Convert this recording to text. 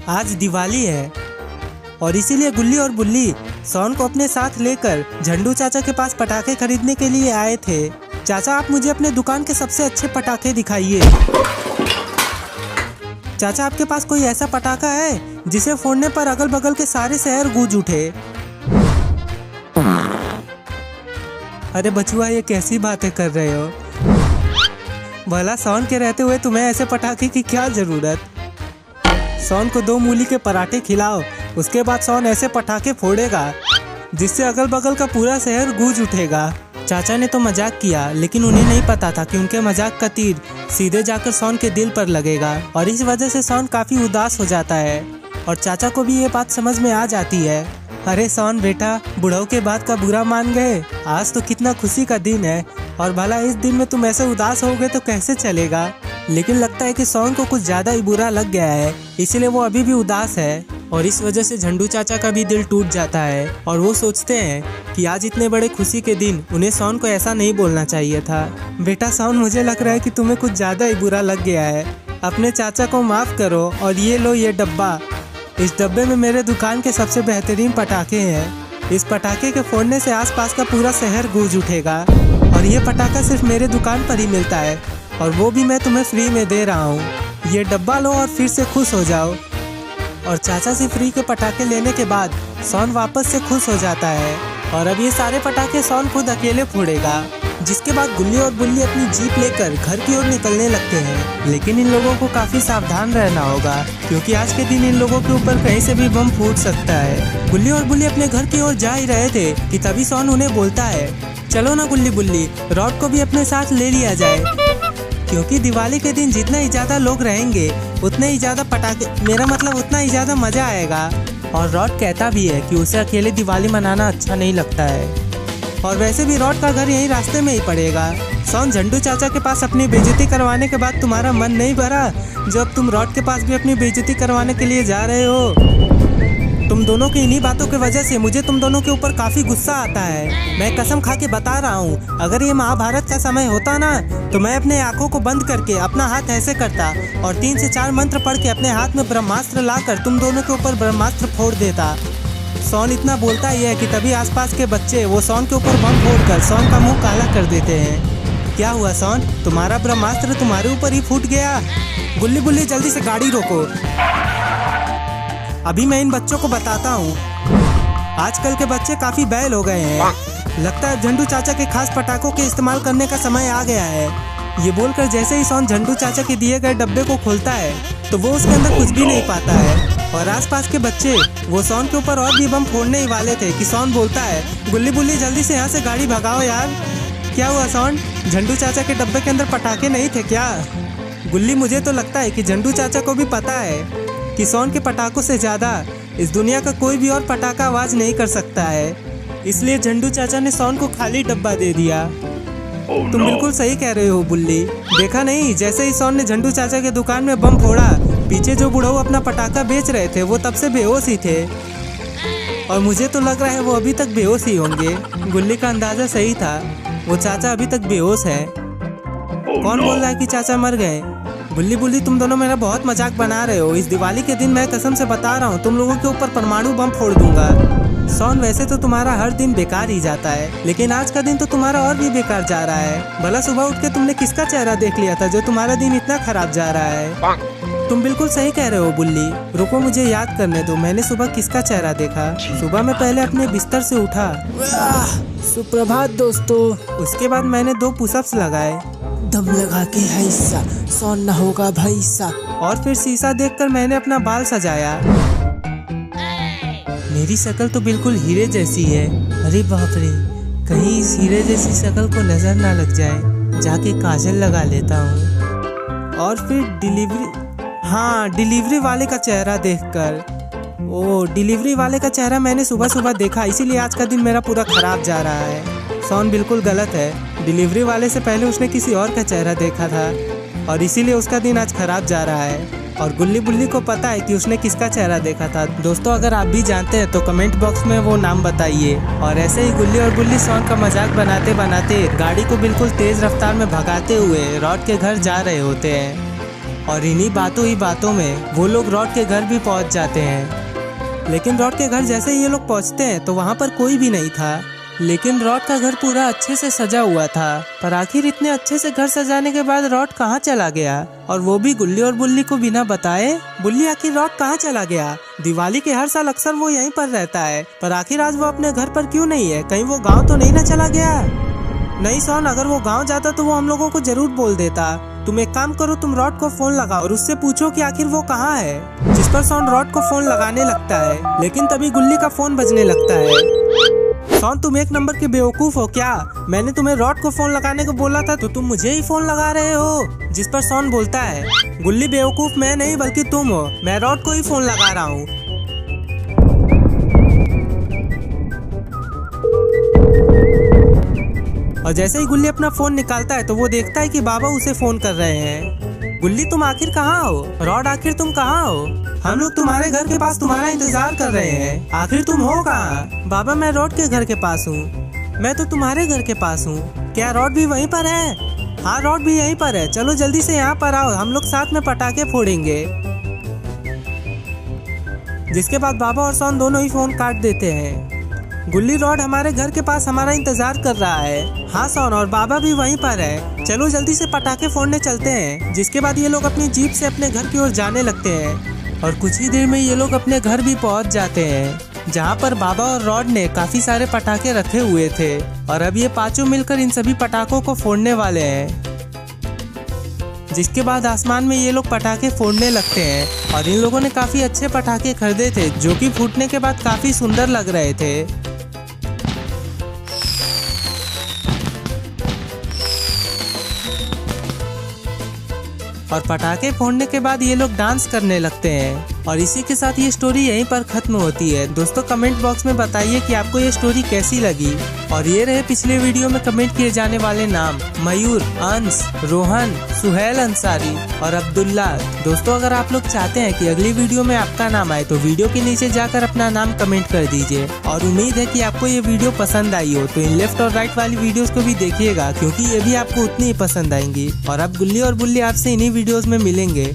आज दिवाली है और इसीलिए गुल्ली और बुल्ली सोन को अपने साथ लेकर झंडू चाचा के पास पटाखे खरीदने के लिए आए थे। चाचा, आप मुझे अपने दुकान के सबसे अच्छे पटाखे दिखाइए। चाचा, आपके पास कोई ऐसा पटाखा है जिसे फोड़ने पर अगल बगल के सारे शहर गूंज उठे? अरे बचुआ, ये कैसी बातें कर रहे हो? भला सोन के रहते हुए तुम्हें ऐसे पटाखे की क्या जरूरत? सोन को 2 मूली के पराठे खिलाओ, उसके बाद सोन ऐसे पटाखे फोड़ेगा जिससे अगल बगल का पूरा शहर गूंज उठेगा। चाचा ने तो मजाक किया, लेकिन उन्हें नहीं पता था कि उनके मजाक का तीर सीधे जाकर सोन के दिल पर लगेगा और इस वजह से सोन काफी उदास हो जाता है और चाचा को भी ये बात समझ में आ जाती है। अरे सोन बेटा, बुढ़ऊ के बात का बुरा मान गए। आज तो कितना खुशी का दिन है और भला इस दिन में तुम ऐसे उदास हो गए तो कैसे चलेगा? लेकिन लगता है कि सोन को कुछ ज्यादा ही बुरा लग गया है, इसीलिए वो अभी भी उदास है और इस वजह से झंडू चाचा का भी दिल टूट जाता है और वो सोचते हैं कि आज इतने बड़े खुशी के दिन उन्हें सोन को ऐसा नहीं बोलना चाहिए था। बेटा सोन, मुझे लग रहा है कि तुम्हें कुछ ज्यादा ही बुरा लग गया है। अपने चाचा को माफ करो और ये लो ये डब्बा। इस डब्बे में मेरे दुकान के सबसे बेहतरीन पटाखे हैं। इस पटाखे के फोड़ने से आसपास का पूरा शहर गूंज उठेगा और ये पटाखा सिर्फ मेरे दुकान पर ही मिलता है और वो भी मैं तुम्हें फ्री में दे रहा हूँ। ये डब्बा लो और फिर से खुश हो जाओ। और चाचा से फ्री के पटाखे लेने के बाद सोन वापस से खुश हो जाता है और अब ये सारे पटाखे सोन खुद अकेले फोड़ेगा। जिसके बाद गुल्ली और बुल्ली अपनी जीप लेकर घर की ओर निकलने लगते हैं। लेकिन इन लोगों को काफी सावधान रहना होगा क्योंकि आज के दिन इन लोगों के ऊपर कहीं से भी बम फूट सकता है। गुल्ली और बुल्ली अपने घर की ओर जा ही रहे थे कि तभी सोन उन्हें बोलता है, चलो ना गुल्ली बुल्ली, रॉड को भी अपने साथ ले लिया जाए क्योंकि दिवाली के दिन जितना ही ज्यादा लोग रहेंगे उतने ही ज्यादा पटाखे, मेरा मतलब उतना ही ज्यादा मजा आएगा। और रॉड कहता भी है कि उसे अकेले दिवाली मनाना अच्छा नहीं लगता है और वैसे भी रॉड का घर यहीं रास्ते में ही पड़ेगा। सोन, झंडू चाचा के पास अपनी बेइज्जती करवाने के बाद तुम्हारा मन नहीं भरा जब तुम रॉड के पास भी अपनी बेइज्जती करवाने के लिए जा रहे हो? तुम दोनों की इन्हीं बातों की वजह से मुझे तुम दोनों के ऊपर काफी गुस्सा आता है। मैं कसम खा के बता रहा हूँ, अगर ये महाभारत का समय होता ना तो मैं अपने आंखों को बंद करके अपना हाथ ऐसे करता और 3 से 4 मंत्र पढ़ के अपने हाथ में ब्रह्मास्त्र लाकर तुम दोनों के ऊपर ब्रह्मास्त्र फोड़ देता। सोन इतना बोलता ही है कि तभी आसपास के बच्चे वो सोन के ऊपर बम फोड़कर सोन का मुंह काला कर देते हैं। क्या हुआ सोन, तुम्हारा ब्रह्मास्त्र तुम्हारे ऊपर ही फूट गया? गुल्ली बुल्ली, जल्दी से गाड़ी रोको, अभी मैं इन बच्चों को बताता हूँ। आजकल के बच्चे काफी बैल हो गए हैं। लगता है झंडू चाचा के खास पटाखों के इस्तेमाल करने का समय आ गया है। ये बोलकर जैसे ही सोन झंडू चाचा के दिए गए डब्बे को खोलता है तो वो उसके अंदर कुछ भी नहीं पाता है और आसपास के बच्चे वो सोन के ऊपर और भी बम फोड़ने ही वाले थे कि सोन बोलता है, गुल्ली बुल्ली जल्दी से यहाँ से गाड़ी भगाओ यार। क्या हुआ सोन, झंडू चाचा के डब्बे के अंदर पटाखे नहीं थे क्या? गुल्ली, मुझे तो लगता है कि झंडू चाचा को भी पता है कि सोन के पटाखों से ज्यादा इस दुनिया का कोई भी और पटाखा आवाज नहीं कर सकता है, इसलिए झंडू चाचा ने सोन को खाली डब्बा दे दिया। तुम बिल्कुल सही कह रहे हो बुल्ली। देखा नहीं, जैसे ही सोन ने झंडू चाचा के दुकान में बम फोड़ा, पीछे जो बुढ़ऊ अपना पटाखा बेच रहे थे वो तब से बेहोश ही थे और मुझे तो लग रहा है वो अभी तक बेहोश ही होंगे। गुल्ली का अंदाजा सही था, वो चाचा अभी तक बेहोश है। कौन बोल रहा है कि चाचा मर गए? गुल्ली बुल्ली, तुम दोनों मेरा बहुत मजाक बना रहे हो। इस दिवाली के दिन मैं कसम से बता रहा हूँ तुम लोगों के ऊपर परमाणु बम फोड़ दूंगा। सोन, वैसे तो तुम्हारा हर दिन बेकार ही जाता है, लेकिन आज का दिन तो तुम्हारा और भी बेकार जा रहा है। भला सुबह उठ के तुमने किसका चेहरा देख लिया था जो तुम्हारा दिन इतना खराब जा रहा है? तुम बिल्कुल सही कह रहे हो बुल्ली, रुको मुझे याद करने दो, मैंने सुबह किसका चेहरा देखा। सुबह मैं पहले अपने बिस्तर से उठा, सुप्रभात दोस्तों। उसके बाद मैंने 2 पुशअप्स लगाए, दम लगा के ऐसा सोन ना होगा भैसा। और फिर शीशा देखकर मैंने अपना बाल सजाया। मेरी शक्ल तो बिल्कुल हीरे जैसी है। अरे बाप रे, कहीं इस हीरे जैसी शक्ल को नजर ना लग जाए, जाके काजल लगा लेता हूँ। और फिर डिलीवरी वाले का चेहरा देखकर, डिलीवरी वाले का चेहरा मैंने सुबह सुबह देखा, इसीलिए आज का दिन मेरा पूरा खराब जा रहा है। सोन बिल्कुल गलत है, डिलीवरी वाले से पहले उसने किसी और का चेहरा देखा था और इसीलिए उसका दिन आज खराब जा रहा है और गुल्ली बुल्ली को पता है कि उसने किसका चेहरा देखा था। दोस्तों, अगर आप भी जानते हैं तो कमेंट बॉक्स में वो नाम बताइए। और ऐसे ही गुल्ली और बुल्ली सोन का मजाक बनाते बनाते गाड़ी को बिल्कुल तेज रफ्तार में भगाते हुए रॉड के घर जा रहे होते हैं। और इन्हीं बातों ही बातों में वो लोग रॉड के घर भी पहुंच जाते हैं। लेकिन रॉड के घर जैसे ये लोग पहुंचते हैं तो वहाँ पर कोई भी नहीं था। लेकिन रॉड का घर पूरा अच्छे से सजा हुआ था। पर आखिर इतने अच्छे से घर सजाने के बाद रॉड कहाँ चला गया, और वो भी गुल्ली और बुल्ली को बिना बताए। बुल्ली आखिर रॉड कहाँ चला गया? दिवाली के हर साल अक्सर वो यहीं पर रहता है, पर आखिर आज वो अपने घर पर क्यों नहीं है? कहीं वो गाँव तो नहीं ना चला गया? नहीं सोन, अगर वो गाँव जाता तो वो हम लोगों को जरूर बोल देता। तुम एक काम करो, तुम रॉड को फोन लगाओ और उससे पूछो कि आखिर वो कहाँ है। जिस पर सोन रॉड को फोन लगाने लगता है, लेकिन तभी गुल्ली का फोन बजने लगता है। सोन, तुम एक नंबर के बेवकूफ हो क्या? मैंने तुम्हें रॉड को फोन लगाने को बोला था तो तुम मुझे ही फोन लगा रहे हो। जिस पर सोन बोलता है, गुल्ली बेवकूफ मैं नहीं बल्कि तुम हो, मैं रॉड को ही फोन लगा रहा हूँ। और जैसे ही गुल्ली अपना फोन निकालता है तो वो देखता है कि बाबा उसे फोन कर रहे हैं। गुल्ली, तुम आखिर कहाँ हो? रॉड, आखिर तुम कहाँ हो? हम लोग तुम्हारे घर के पास तुम्हारा इंतजार कर रहे हैं, आखिर तुम हो कहाँ? बाबा, मैं रॉड के घर के पास हूँ। मैं तो तुम्हारे घर के पास हूँ। क्या रॉड भी वहीं पर है? हाँ, रॉड भी यहीं पर है। चलो जल्दी से यहाँ पर आओ, हम लोग साथ में पटाखे फोड़ेंगे। जिसके बाद बाबा और सोन दोनों ही फोन काट देते हैं। गुल्ली, रॉड हमारे घर के पास हमारा इंतजार कर रहा है। हाँ सोन, और बाबा भी वहीं पर है। चलो जल्दी से पटाखे फोड़ने चलते हैं। जिसके बाद ये लोग अपनी जीप से अपने घर की ओर जाने लगते हैं और कुछ ही देर में ये लोग अपने घर भी पहुंच जाते हैं, जहाँ पर बाबा और रॉड ने काफी सारे पटाखे रखे हुए थे और अब ये पांचों मिलकर इन सभी पटाखों को फोड़ने वाले हैं। जिसके बाद आसमान में ये लोग पटाखे फोड़ने लगते हैं और इन लोगों ने काफी अच्छे पटाखे खरीदे थे जो कि फूटने के बाद काफी सुंदर लग रहे थे। और पटाखे फोड़ने के बाद ये लोग डांस करने लगते हैं और इसी के साथ ये स्टोरी यहीं पर खत्म होती है। दोस्तों, कमेंट बॉक्स में बताइए कि आपको ये स्टोरी कैसी लगी। और ये रहे पिछले वीडियो में कमेंट किए जाने वाले नाम: मयूर, अंश, रोहन, सुहेल अंसारी और अब्दुल्ला। दोस्तों, अगर आप लोग चाहते हैं कि अगली वीडियो में आपका नाम आए तो वीडियो के नीचे जाकर अपना नाम कमेंट कर दीजिए। और उम्मीद है कि आपको ये वीडियो पसंद आई हो, तो इन लेफ्ट और राइट वाली वीडियोस को भी देखिएगा क्योंकि ये भी आपको उतनी ही पसंद आएंगी। और अब गुल्ली और बुल्ली आपसे इन्हीं वीडियोस में मिलेंगे।